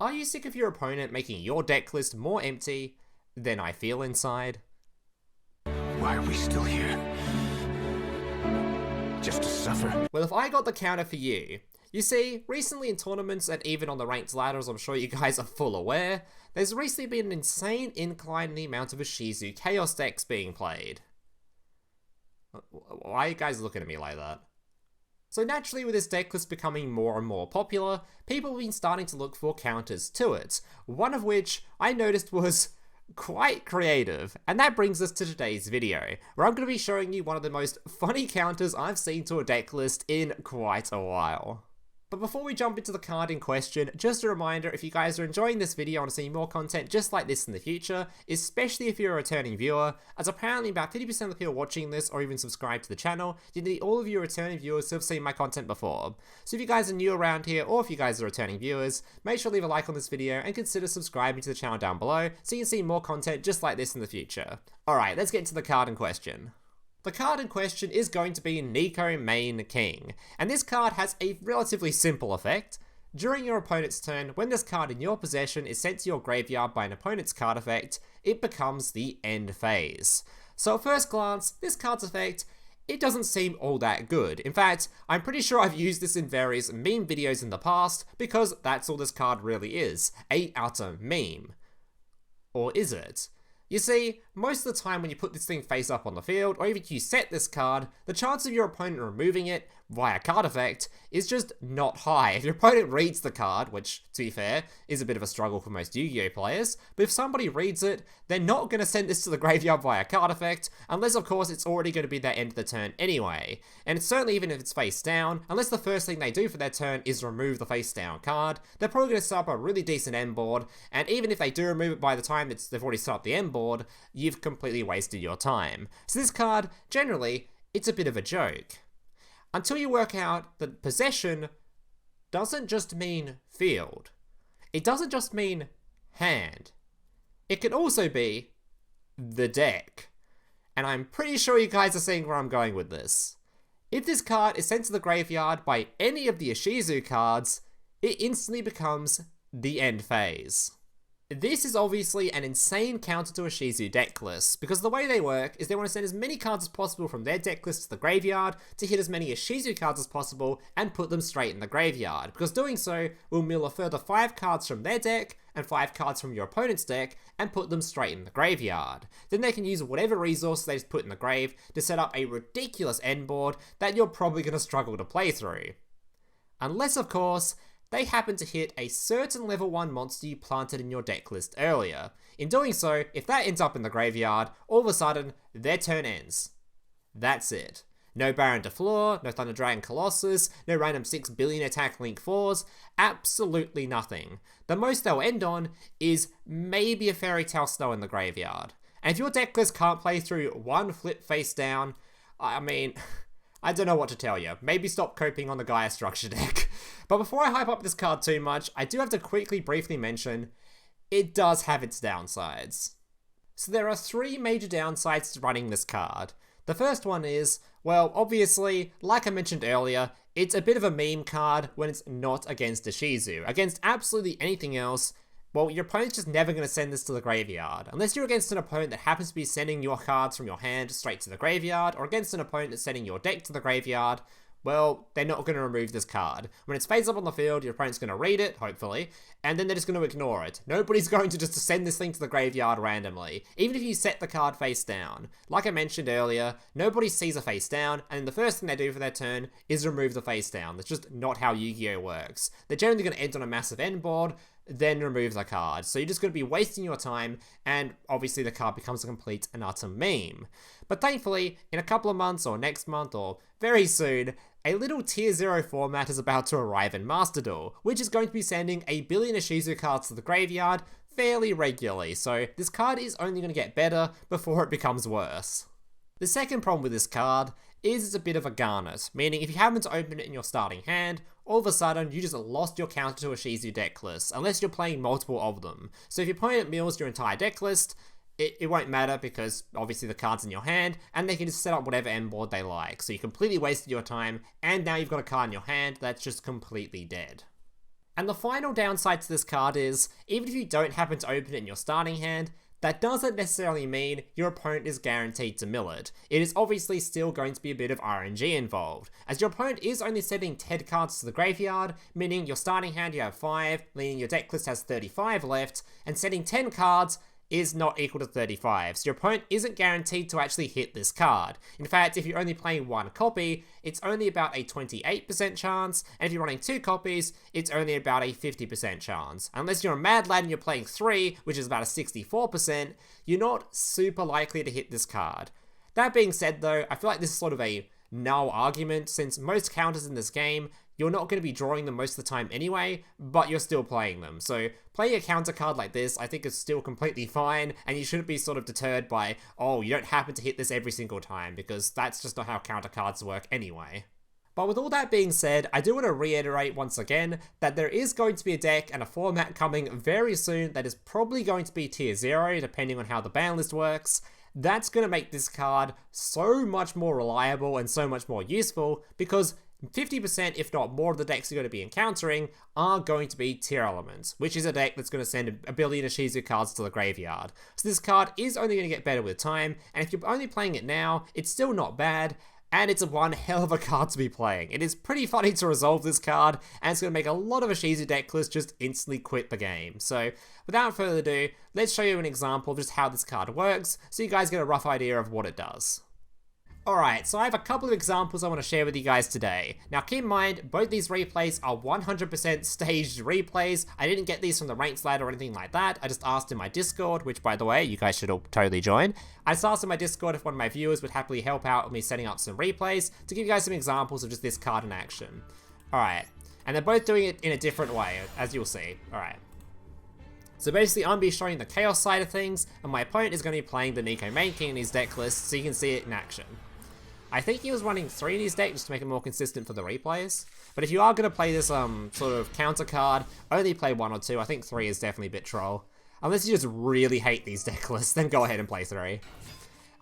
Are you sick of your opponent making your deck list more empty than I feel inside? Why are we still here? Just to suffer? Well, if I got the counter for you. You see, recently in tournaments and even on the ranked ladders, I'm sure you guys are full aware, there's recently been an insane incline in the amount of Ishizu Chaos decks being played. Why are you guys looking at me like that? So naturally, with this deck list becoming more and more popular, people have been starting to look for counters to it, one of which I noticed was quite creative, and that brings us to today's video, where I'm going to be showing you one of the most funny counters I've seen to a deck list in quite a while. But before we jump into the card in question, just a reminder, if you guys are enjoying this video and want to see more content just like this in the future, especially if you're a returning viewer, as apparently about 50% of the people watching this or even subscribed to the channel, you need all of you returning viewers to have seen my content before. So if you guys are new around here, or if you guys are returning viewers, make sure to leave a like on this video and consider subscribing to the channel down below so you can see more content just like this in the future. Alright, let's get into the card in question. The card in question is going to be Nico Main King, and this card has a relatively simple effect. During your opponent's turn, when this card in your possession is sent to your graveyard by an opponent's card effect, it becomes the end phase. So at first glance, this card's effect, it doesn't seem all that good. In fact, I'm pretty sure I've used this in various meme videos in the past, because that's all this card really is, a utter meme. Or is it? You see, most of the time when you put this thing face up on the field, or even if you set this card, the chance of your opponent removing it via card effect is just not high. If your opponent reads the card, which, to be fair, is a bit of a struggle for most Yu-Gi-Oh players, but if somebody reads it, they're not going to send this to the graveyard via card effect, unless of course it's already going to be their end of the turn anyway. And certainly even if it's face down, unless the first thing they do for their turn is remove the face down card, they're probably going to set up a really decent end board, and even if they do remove it by the time they've already set up the end board, you've completely wasted your time. So this card, generally, it's a bit of a joke. Until you work out that possession doesn't just mean field. It doesn't just mean hand. It can also be the deck. And I'm pretty sure you guys are seeing where I'm going with this. If this card is sent to the graveyard by any of the Ishizu cards, it instantly becomes the end phase. This is obviously an insane counter to Ishizu deck lists, because the way they work is they want to send as many cards as possible from their deck list to the graveyard to hit as many Ishizu cards as possible and put them straight in the graveyard, because doing so will mill a further 5 cards from their deck and 5 cards from your opponent's deck and put them straight in the graveyard. Then they can use whatever resources they just put in the grave to set up a ridiculous end board that you're probably going to struggle to play through. Unless, of course, they happen to hit a certain level 1 monster you planted in your deck list earlier. In doing so, if that ends up in the graveyard, all of a sudden, their turn ends. That's it. No Baron de Fleur, no Thunder Dragon Colossus, no random 6 billion attack Link 4s, absolutely nothing. The most they'll end on is maybe a Fairy Tale Snow in the graveyard. And if your deck list can't play through one flip face down, I mean, I don't know what to tell you. Maybe stop coping on the Gaia Structure deck. But before I hype up this card too much, I do have to briefly mention, it does have its downsides. So there are 3 major downsides to running this card. The first one is, well, obviously, like I mentioned earlier, it's a bit of a meme card when it's not against Ishizu. Against absolutely anything else, well, your opponent's just never going to send this to the graveyard. Unless you're against an opponent that happens to be sending your cards from your hand straight to the graveyard, or against an opponent that's sending your deck to the graveyard, well, they're not going to remove this card. When it's face up on the field, your opponent's going to read it, hopefully, and then they're just going to ignore it. Nobody's going to just send this thing to the graveyard randomly, even if you set the card face down. Like I mentioned earlier, nobody sees a face down, and the first thing they do for their turn is remove the face down. That's just not how Yu-Gi-Oh works. They're generally going to end on a massive end board, then remove the card. So you're just going to be wasting your time, and obviously the card becomes a complete and utter meme. But thankfully, in a couple of months, or next month, or very soon, a little Tier 0 format is about to arrive in Master Duel, which is going to be sending a billion Ishizu cards to the graveyard fairly regularly, so this card is only going to get better before it becomes worse. The second problem with this card is it's a bit of a garnet, meaning if you happen to open it in your starting hand, all of a sudden you just lost your counter to Ishizu deck list, unless you're playing multiple of them. So if your opponent mills your entire deck list, it won't matter because obviously the card's in your hand and they can just set up whatever end board they like. So you completely wasted your time and now you've got a card in your hand that's just completely dead. And the final downside to this card is, even if you don't happen to open it in your starting hand, that doesn't necessarily mean your opponent is guaranteed to mill it. It is obviously still going to be a bit of RNG involved, as your opponent is only sending 10 cards to the graveyard, meaning your starting hand you have 5, meaning your deck list has 35 left, and sending 10 cards is not equal to 35, so your opponent isn't guaranteed to actually hit this card. In fact, if you're only playing one copy, it's only about a 28% chance, and if you're running 2 copies, it's only about a 50% chance. Unless you're a mad lad and you're playing 3, which is about a 64%, you're not super likely to hit this card. That being said though, I feel like this is sort of a null argument, since most counters in this game, you're not going to be drawing them most of the time anyway, but you're still playing them. So playing a counter card like this, I think is still completely fine, and you shouldn't be sort of deterred by, oh, you don't happen to hit this every single time, because that's just not how counter cards work anyway. But with all that being said, I do want to reiterate once again that there is going to be a deck and a format coming very soon that is probably going to be tier 0, depending on how the ban list works. That's going to make this card so much more reliable and so much more useful, because 50%, if not more, of the decks you're going to be encountering are going to be tier elements, which is a deck that's going to send a billion Ishizu cards to the graveyard. So this card is only going to get better with time, and if you're only playing it now, it's still not bad, and it's one hell of a card to be playing. It is pretty funny to resolve this card, and it's going to make a lot of Ishizu deck lists just instantly quit the game. So without further ado, let's show you an example of just how this card works, so you guys get a rough idea of what it does. Alright, so I have a couple of examples I want to share with you guys today. Now keep in mind, both these replays are 100% staged replays. I didn't get these from the ranks ladder or anything like that. I just asked in my Discord, which by the way, you guys should all totally join. I just asked in my Discord if one of my viewers would happily help out with me setting up some replays to give you guys some examples of just this card in action. Alright, and they're both doing it in a different way, as you'll see. Alright. So basically, I'm going to be showing the Chaos side of things, and my opponent is going to be playing the p.u.n.k main king in his deck list, so you can see it in action. I think he was running 3 in his deck just to make it more consistent for the replays. But if you are going to play this sort of counter card, only play 1 or 2. I think 3 is definitely a bit troll. Unless you just really hate these deck lists, then go ahead and play 3.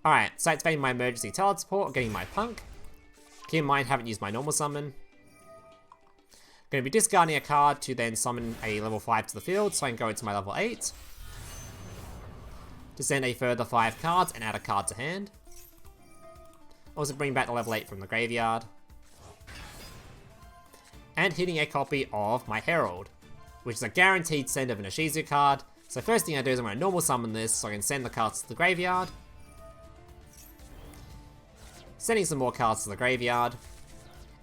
Alright, so activating my emergency teleport, getting my p.u.n.k. Keep in mind, haven't used my normal summon. Going to be discarding a card to then summon a level 5 to the field, so I can go into my level 8. To send a further 5 cards and add a card to hand. Also bring back the level 8 from the graveyard. And hitting a copy of my Herald, which is a guaranteed send of an Ishizu card. So first thing I do is I'm going to normal summon this so I can send the cards to the graveyard. Sending some more cards to the graveyard.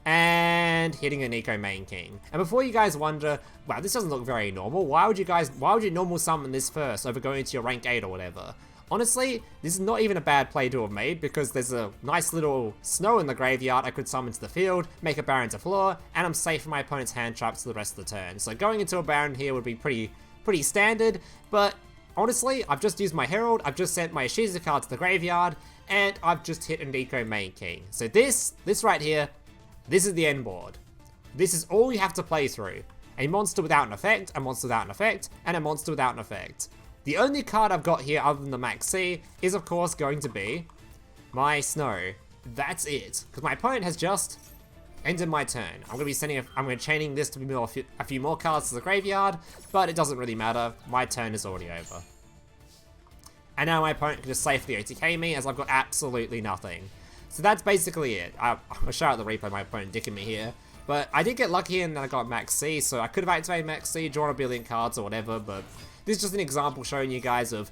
And hitting a p.u.n.k main king. And before you guys wonder, wow, this doesn't look very normal. Why would you normal summon this first over going into your rank 8 or whatever? Honestly, this is not even a bad play to have made, because there's a nice little snow in the graveyard I could summon to the field, make a Baron to floor, and I'm safe from my opponent's hand traps for the rest of the turn. So going into a Baron here would be pretty standard, but honestly, I've just used my Herald, I've just sent my Ishizu card to the graveyard, and I've just hit a p.u.n.k main king. So this right here, this is the end board. This is all you have to play through. A monster without an effect, a monster without an effect, and a monster without an effect. The only card I've got here other than the Max C is of course going to be my Snow. That's it, because my opponent has just ended my turn. I'm going to be chaining this to be a few more cards to the graveyard, but it doesn't really matter. My turn is already over. And now my opponent can just safely OTK me as I've got absolutely nothing. So that's basically it. I'll shout out the replay, my opponent dicking me here. But I did get lucky and then I got Max C, so I could have activated Max C, drawn a billion cards or whatever, but this is just an example showing you guys of,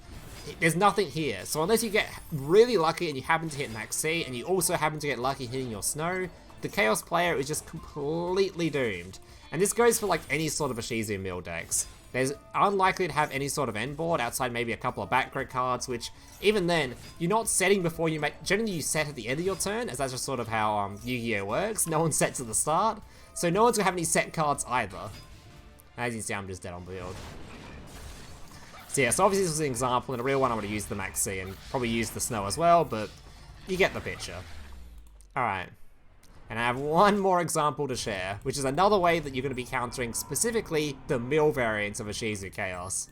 there's nothing here. So unless you get really lucky and you happen to hit Max C, and you also happen to get lucky hitting your Snow, the Chaos player is just completely doomed. And this goes for like any sort of Ishizu mill decks. There's unlikely to have any sort of end board outside maybe a couple of background cards, which even then, you're not setting before you make, generally you set at the end of your turn, as that's just sort of how Yu-Gi-Oh works. No one sets at the start, so no one's gonna have any set cards either. As you see, I'm just dead on build. So yeah, so obviously this was an example, and a real one I'm gonna use the Max C and probably use the Snow as well, but you get the picture. Alright. And I have one more example to share, which is another way that you're going to be countering specifically the mill variants of Ishizu Chaos.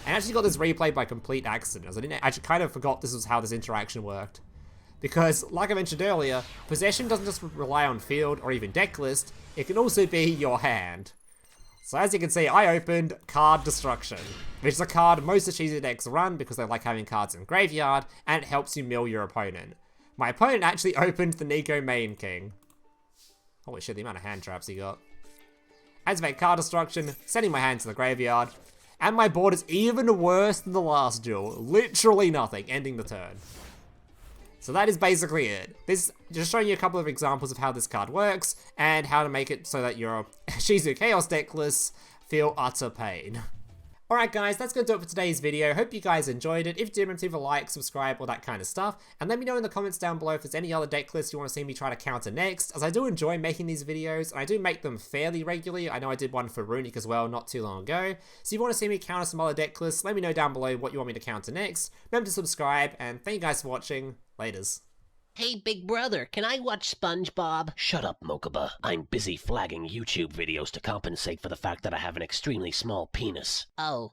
I actually got this replay by complete accident, as I actually kind of forgot this was how this interaction worked. Because, like I mentioned earlier, possession doesn't just rely on field or even deck list, it can also be your hand. So as you can see, I opened Card Destruction, which is a card most Ishizu decks run because they like having cards in the graveyard, and it helps you mill your opponent. My opponent actually opened the p.u.n.k King. Holy shit, the amount of hand traps he got. Activate Card Destruction, sending my hand to the graveyard, and my board is even worse than the last duel. Literally nothing, ending the turn. So that is basically it. This just showing you a couple of examples of how this card works, and how to make it so that your Ishizu Chaos deck lists feel utter pain. Alright guys, that's going to do it for today's video. Hope you guys enjoyed it. If you did, remember to leave a like, subscribe, all that kind of stuff. And let me know in the comments down below if there's any other deck lists you want to see me try to counter next, as I do enjoy making these videos, and I do make them fairly regularly. I know I did one for Runic as well not too long ago. So if you want to see me counter some other deck lists, let me know down below what you want me to counter next. Remember to subscribe, and thank you guys for watching. Laters. Hey, big brother, can I watch SpongeBob? Shut up, Mokuba. I'm busy flagging YouTube videos to compensate for the fact that I have an extremely small penis. Oh.